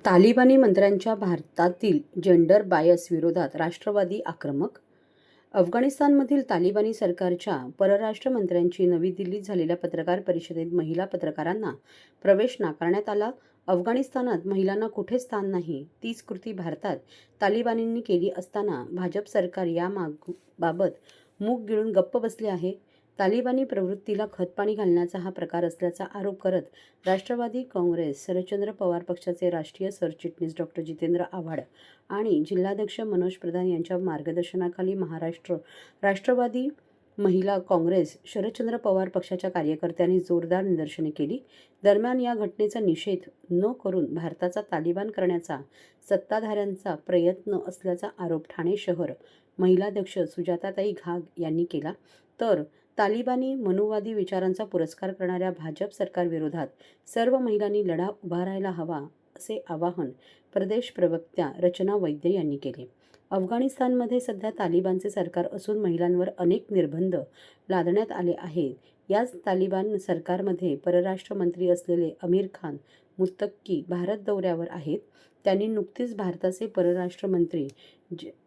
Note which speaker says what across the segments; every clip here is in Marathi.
Speaker 1: तालिबानी मंत्र्यांच्या भारतातील जेंडर बायस विरोधात राष्ट्रवादी आक्रमक. अफगाणिस्तानमधील तालिबानी सरकारच्या परराष्ट्र मंत्र्यांची नवी दिल्लीत झालेल्या पत्रकार परिषदेत महिला पत्रकारांना प्रवेश नाकारण्यात आला. अफगाणिस्तानात महिलांना कुठे स्थान नाही, तीच कृती भारतात तालिबानींनी केली असताना भाजप सरकार या बाबत मूग गिळून गप्प बसले आहे. तालिबानी प्रवृत्तीला खतपाणी घालण्याचा हा प्रकार असल्याचा आरोप करत राष्ट्रवादी काँग्रेस शरदचंद्र पवार पक्षाचे राष्ट्रीय सरचिटणीस डॉ. जितेंद्र आव्हाड आणि जिल्हाध्यक्ष मनोज प्रधान यांच्या मार्गदर्शनाखाली महाराष्ट्र राष्ट्रवादी महिला काँग्रेस शरदचंद्र पवार पक्षाच्या कार्यकर्त्यांनी जोरदार निदर्शने केली. दरम्यान या घटनेचा निषेध न करून भारताचा तालिबान करण्याचा सत्ताधाऱ्यांचा प्रयत्न असल्याचा आरोप ठाणे शहर महिलाध्यक्ष सुजाताताई घाग यांनी केला. तर तालिबानी मनुवादी विचारांचा पुरस्कार करणाऱ्या भाजप सरकारविरोधात सर्व महिलांनी लढा उभारायला हवा असे आवाहन प्रदेश प्रवक्त्या रचना वैद्य यांनी केले. अफगाणिस्तानमध्ये सध्या तालिबानचे सरकार असून महिलांवर अनेक निर्बंध लादण्यात आले आहेत. याच तालिबान सरकारमध्ये परराष्ट्र मंत्री असलेले अमीर खान मुत्तकी भारत दौऱ्यावर आहेत. त्यांनी नुकतीच भारताचे परराष्ट्र मंत्री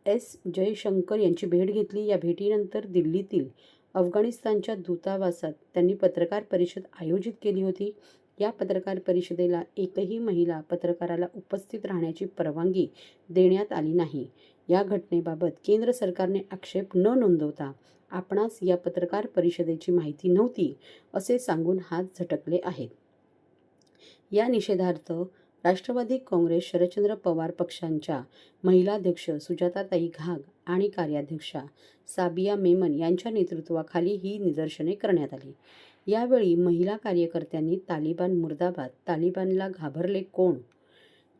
Speaker 1: एस जयशंकर यांची भेट घेतली. या भेटीनंतर दिल्लीतील अफगाणिस्तानच्या दूतावासात त्यांनी पत्रकार परिषद आयोजित केली होती. या पत्रकार परिषदेला एकही महिला पत्रकाराला उपस्थित राहण्याची परवानगी देण्यात आली नाही. या घटनेबाबत केंद्र सरकारने आक्षेप न नोंदवता आपणास या पत्रकार परिषदेची माहिती नव्हती असे सांगून हात झटकले आहेत. या निषेधार्थ राष्ट्रवादी काँग्रेस शरदचंद्र पवार पक्षांच्या महिलाध्यक्ष सुजाताताई घाग आणि कार्याध्यक्षा साबिया मेमन यांच्या नेतृत्वाखाली ही निदर्शने करण्यात आली. यावेळी महिला कार्यकर्त्यांनी तालिबान मुर्दाबाद, तालिबानला घाबरले कोण,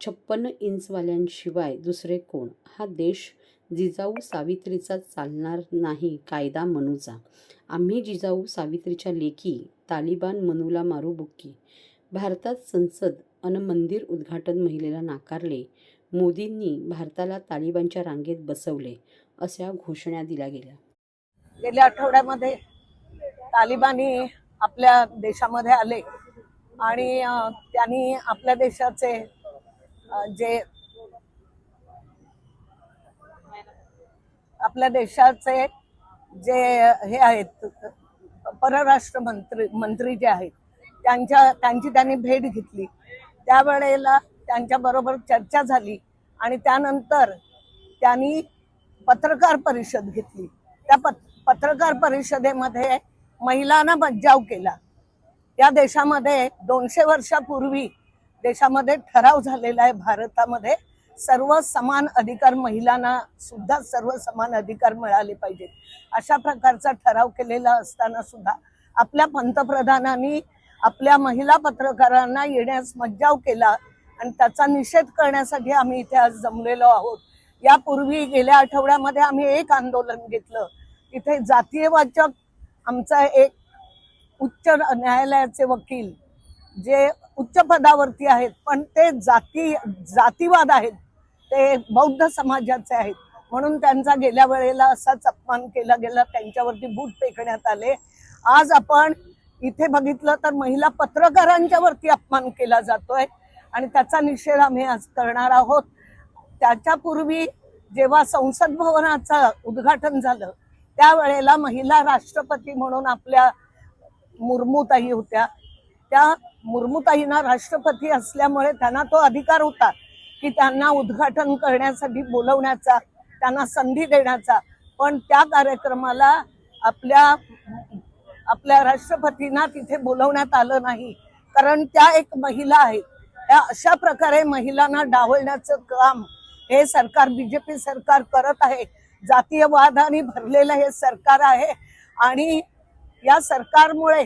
Speaker 1: 56 इंचवाल्यांशिवाय दुसरे कोण, हा देश जिजाऊ सावित्रीचा चालणार नाही कायदा मनूचा, आम्ही जिजाऊ सावित्रीच्या लेकी, तालिबान मनूला मारू बुक्की, भारतात संसद अन मंदिर उद्घाटन महिलेला नाकारले, मोदींनी भारताला तालिबानच्या रांगेत बसवले, अशा घोषणा दिल्या गेल्या.
Speaker 2: गेल्या आठवड्यामध्ये तालिबानी आपल्या देशामध्ये आले आणि त्यांनी आपल्या देशाचे जे हे आहेत परराष्ट्र मंत्री जे आहेत त्यांची त्यांनी भेट घेतली. त्यावेळेला त्यांच्याबरोबर चर्चा झाली आणि त्यानंतर त्यांनी पत्रकार परिषद घेतली. त्या पत्रकार परिषदेमध्ये महिलांना बचाव केला. या देशामध्ये 200 वर्षापूर्वी देशामध्ये ठराव झालेला आहे. भारतामध्ये सर्व समान अधिकार, महिलांना सुद्धा सर्व समान अधिकार मिळाले पाहिजेत अशा प्रकारचा ठराव केलेला असताना सुद्धा आपल्या पंतप्रधानांनी आपल्या महिला पत्रकारांना येण्यास मज्जाव केला आणि त्याचा निषेध करण्यासाठी आम्ही इथे आज जमलेलो आहोत. यापूर्वी गेल्या आठवड्यामध्ये आम्ही एक आंदोलन घेतलं. तिथे जातीयवाचक आमचा एक उच्च न्यायालयाचे वकील जे उच्च पदावरती आहेत पण ते जातीवाद आहेत, ते बौद्ध समाजाचे आहेत म्हणून त्यांचा गेल्या वेळेला असाच अपमान केला गेला, त्यांच्यावरती बूट फेकण्यात आले. आज आपण इथे बघितलं तर महिला पत्रकारांच्या वरती अपमान केला जातोय आणि त्याचा निषेध आम्ही आज करणार आहोत. त्याच्यापूर्वी जेव्हा संसद भवनाचं उद्घाटन झालं त्यावेळेला महिला राष्ट्रपती म्हणून आपल्या मुर्मूताई होत्या. त्या मुर्मूताईंना राष्ट्रपती असल्यामुळे त्यांना तो अधिकार होता की त्यांना उद्घाटन करण्यासाठी बोलवण्याचा, त्यांना संधी देण्याचा. पण त्या कार्यक्रमाला आपल्या राष्ट्रपतींना तिथे बोलवण्यात आलं नाही कारण त्या एक महिला आहेत. त्या अशा प्रकारे महिलांना डावलण्याचं काम हे सरकार, बीजेपी सरकार करत आहे. जातीयवादाने भरलेलं हे सरकार आहे आणि या सरकारमुळे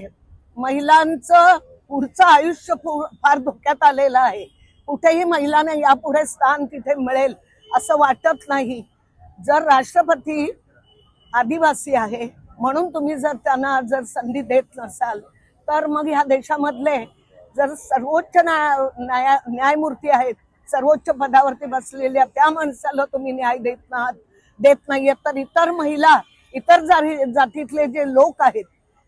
Speaker 2: महिलांचं पुढचं आयुष्य फार धोक्यात आलेलं आहे. कुठेही महिलांना यापुढे स्थान तिथे मिळेल असं वाटत नाही. जर राष्ट्रपती आदिवासी आहे म्हणून तुम्ही जर त्यांना संधी देत नसाल तर मग ह्या देशामधले जर सर्वोच्च न्यायमूर्ती आहेत, सर्वोच्च पदावरती बसलेल्या त्या माणसाला तुम्ही न्याय देत नाहीये तर इतर महिला, इतर जातीतले जे लोक आहेत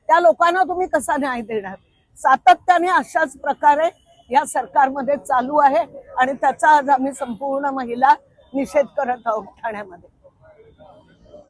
Speaker 2: त्या लोकांना तुम्ही कसा न्याय देणार? सातत्याने अशाच प्रकारे या सरकारमध्ये चालू आहे आणि त्याचा आज आम्ही संपूर्ण महिला निषेध करत आहोत ठाण्यामध्ये.